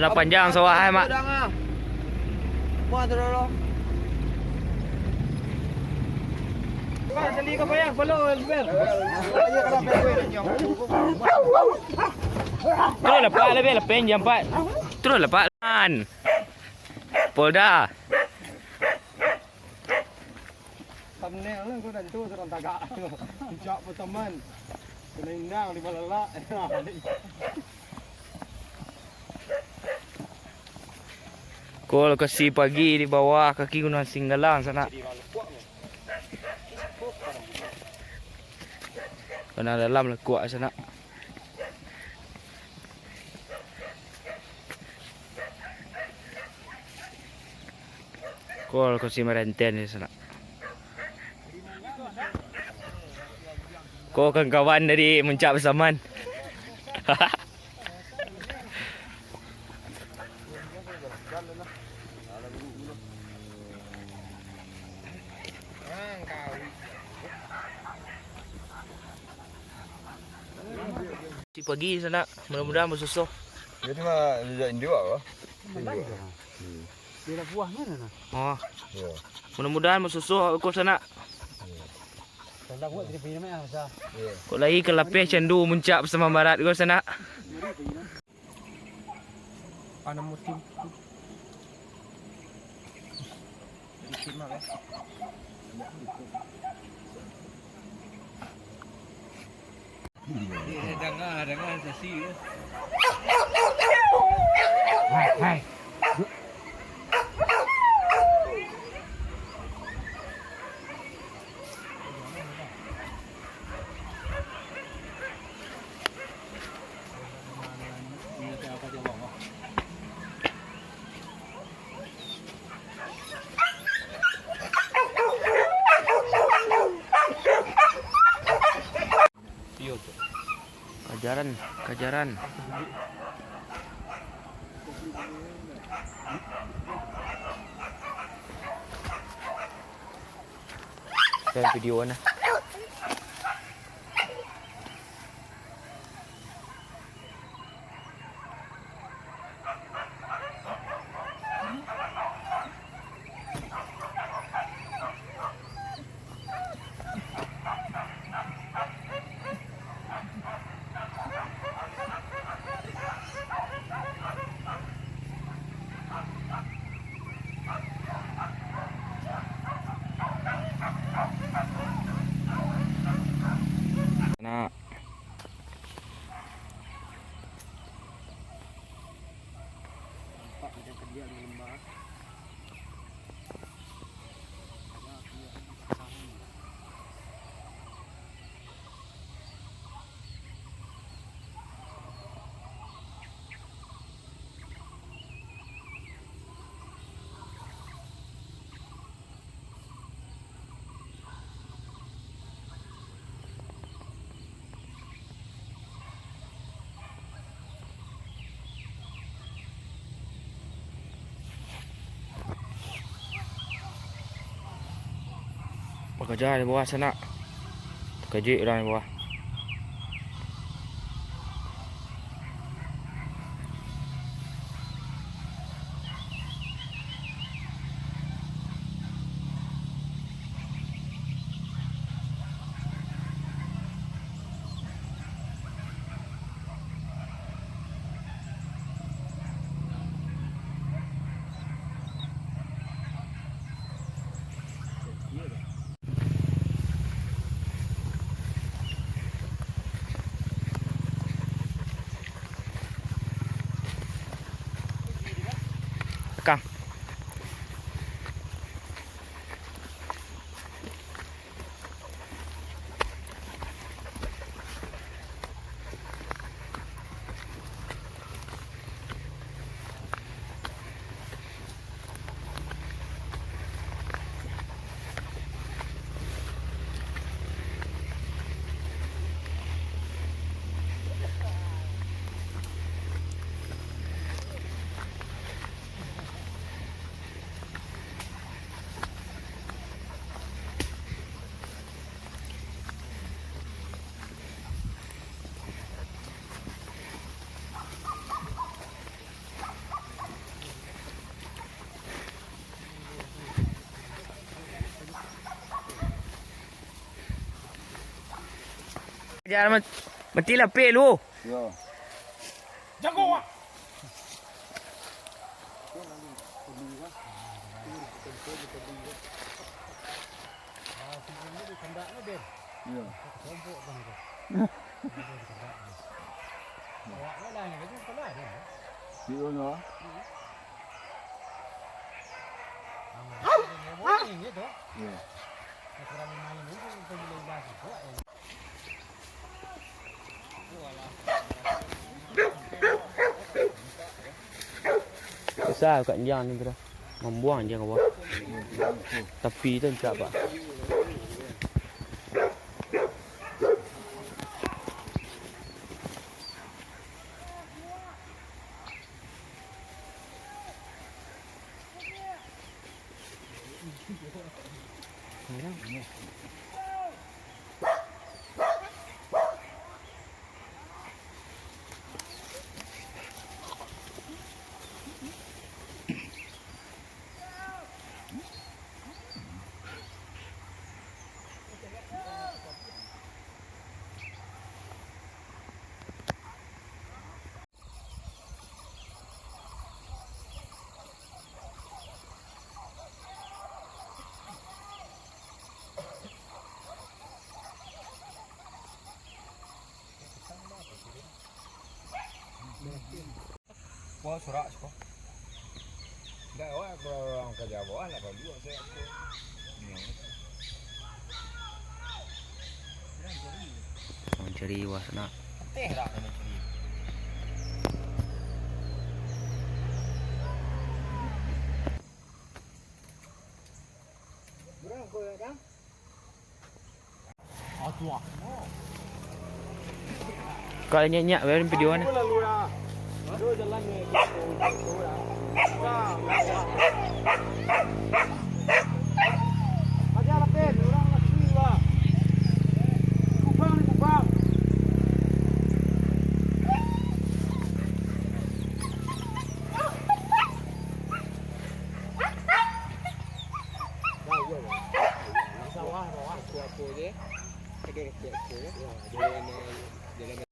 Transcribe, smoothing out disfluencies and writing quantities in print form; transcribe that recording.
Sudah panjang sawah hai mak. Muat tu dulu. Kau seli kau payah belum ber. Ya kalau ber gue nyong. Terus lepas lebih lepen jam 4. Terus lepas kan. Polda. Thumbnail lah kau dah tu serang tagak. Cak teman. Kena indang di balala. Kau lokasi pagi di bawah kaki Gunung Singgalang sana. Kena dalam lekuk sana. Kau lokasi Merenten di sana. Kau kan kawan dari Muncak Bersaman. Si pagi sana, mudah-mudahan bersusuh. Jadi mah jadi India apa? Dia buah mana nah? Oh. Mudah-mudahan bersusuh aku sana. Kalau buat dia punya mana sah? Kau lagi ke lapis candu Muncak Bersama Barat kau sana. Ana musim. Dengar sesi. Hai. Kajaran. Dan video na. Nah. Bekerja di bawah sana. Kerja orang di bawah. Jangan mati lapik lu. Ya. Ya. Chịu nữa. Iya. Susah kat jang ni kira. Membuang je kau. Tapi tu tak apa. Có surat kok. Dah orang kerja bawah lah kalau dua saya. Mencari wasna. Teh dah mencuri. Berapa kau dah? Tua. Kau nyak-nyak video ni. Lalu dah. Baru jalan ni. Ada apa pen? Orang lagi wah. Kubang ni kubang. Sawah bawah aku je. Kedai kecil aku. Jalan